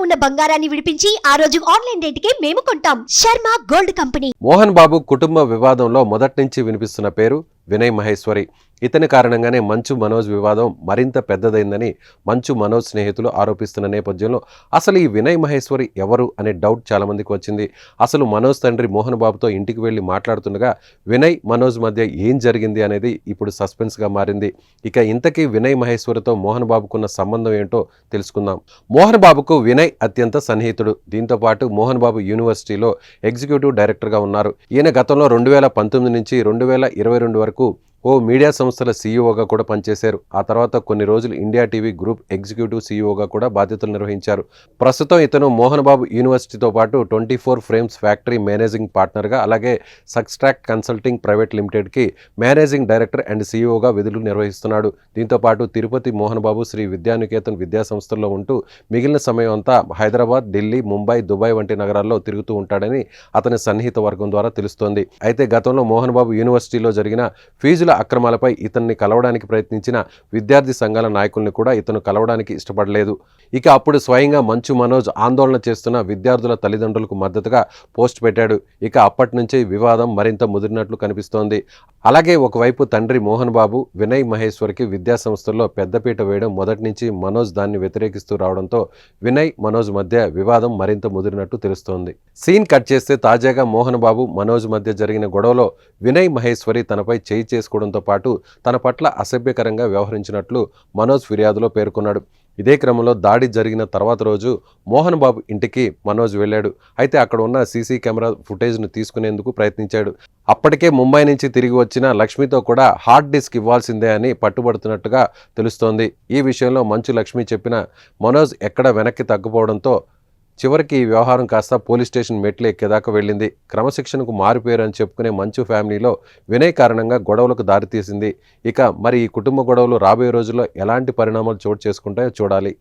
ఉన్న బంగారాన్ని విడిపించి ఆ రోజు ఆన్లైన్ రేటుకే మేము కొంటాం. Sharma gold company. మోహన్ బాబు కుటుంబ వివాదంలో మొదటి నుంచి వినిపిస్తున్న పేరు వినయ్ మహేశ్వరి. ఇతని కారణంగానే మంచు మనోజ్ వివాదం మరింత పెద్దదైందని మంచు మనోజ్ స్నేహితులు ఆరోపిస్తున్న నేపథ్యంలో అసలు ఈ వినయ్ మహేశ్వరి ఎవరు అనే డౌట్ చాలా మందికి వచ్చింది. అసలు మనోజ్ తండ్రి మోహన్ బాబుతో ఇంటికి వెళ్లి మాట్లాడుతుండగా వినయ్ మనోజ్ మధ్య ఏం జరిగింది అనేది ఇప్పుడు సస్పెన్స్గా మారింది. ఇక ఇంతకీ వినయ్ మహేశ్వరితో మోహన్ బాబుకున్న సంబంధం ఏంటో తెలుసుకుందాం. మోహన్ బాబుకు వినయ్ అత్యంత సన్నిహితుడు. దీంతో పాటు మోహన్ బాబు యూనివర్సిటీలో ఎగ్జిక్యూటివ్ డైరెక్టర్గా ఉన్నారు. ఈయన గతంలో 2019 నుంచి 2022 వరకు ఓ మీడియా సంస్థల సీఈఓగా కూడా పనిచేశారు. ఆ తర్వాత కొన్ని రోజులు ఇండియా టీవీ గ్రూప్ ఎగ్జిక్యూటివ్ సీఈఓగా కూడా బాధ్యతలు నిర్వహించారు. ప్రస్తుతం ఇతను మోహన్ బాబు యూనివర్సిటీతో పాటు 24 ఫ్రేమ్స్ ఫ్యాక్టరీ మేనేజింగ్ పార్ట్నర్గా, అలాగే సక్స్ట్రాక్ట్ కన్సల్టింగ్ ప్రైవేట్ లిమిటెడ్కి మేనేజింగ్ డైరెక్టర్ అండ్ సీఈఓగా విధులు నిర్వహిస్తున్నాడు. దీంతో పాటు తిరుపతి మోహన్ బాబు శ్రీ విద్యానికేతన్ విద్యా సంస్థల్లో ఉంటూ మిగిలిన సమయం అంతా హైదరాబాద్, ఢిల్లీ, ముంబై, దుబాయ్ వంటి నగరాల్లో తిరుగుతూ ఉంటాడని అతని సన్నిహిత వర్గం ద్వారా తెలుస్తోంది. అయితే గతంలో మోహన్ బాబు యూనివర్సిటీలో జరిగిన ఫీజుల అక్రమాలపై ఇతన్ని కలవడానికి ప్రయత్నించిన విద్యార్థి సంఘాల నాయకుల్ని కూడా ఇతను కలవడానికి ఇష్టపడలేదు. ఇక అప్పుడు స్వయంగా మంచు మనోజ్ ఆందోళన చేస్తున్న విద్యార్థుల తల్లిదండ్రులకు మద్దతుగా పోస్ట్ పెట్టాడు. ఇక అప్పటి నుంచే వివాదం మరింత ముదిరినట్లు కనిపిస్తోంది. అలాగే ఒకవైపు తండ్రి మోహన్ బాబు వినయ్ మహేశ్వరికి విద్యా సంస్థల్లో పెద్దపీట వేయడం మొదటి నుంచి మనోజ్ దాన్ని వ్యతిరేకిస్తూ రావడంతో వినయ్ మనోజ్ మధ్య వివాదం మరింత ముదిరినట్టు తెలుస్తోంది. సీన్ కట్ చేస్తే తాజాగా మోహన్ బాబు మనోజ్ మధ్య జరిగిన గొడవలో వినయ్ మహేశ్వరి తనపై చేయి చేసుకోవడంతో పాటు తన పట్ల అసభ్యకరంగా వ్యవహరించినట్లు మనోజ్ ఫిర్యాదులో పేర్కొన్నాడు. ఇదే క్రమంలో దాడి జరిగిన తర్వాత రోజు మోహన్ బాబు ఇంటికి మనోజ్ వెళ్ళాడు. అయితే అక్కడ ఉన్న సీసీ కెమెరా ఫుటేజ్ను తీసుకునేందుకు ప్రయత్నించాడు. అప్పటికే ముంబై నుంచి తిరిగి వచ్చిన లక్ష్మితో కూడా హార్డ్ డిస్క్ ఇవ్వాల్సిందే అని పట్టుబడుతున్నట్టుగా తెలుస్తోంది. ఈ విషయంలో మంచు లక్ష్మి చెప్పిన మనోజ్ ఎక్కడ వెనక్కి తగ్గిపోవడంతో చివరికి ఈ వ్యవహారం కాస్త పోలీస్ స్టేషన్ మెట్లు ఎక్కేదాకా వెళ్ళింది. క్రమశిక్షణకు మారిపోయారు అని చెప్పుకునే మంచు ఫ్యామిలీలో వినయ్ కారణంగా గొడవలకు దారితీసింది. ఇక మరి ఈ కుటుంబ గొడవలు రాబోయే రోజుల్లో ఎలాంటి పరిణామాలు చోటు చేసుకుంటాయో చూడాలి.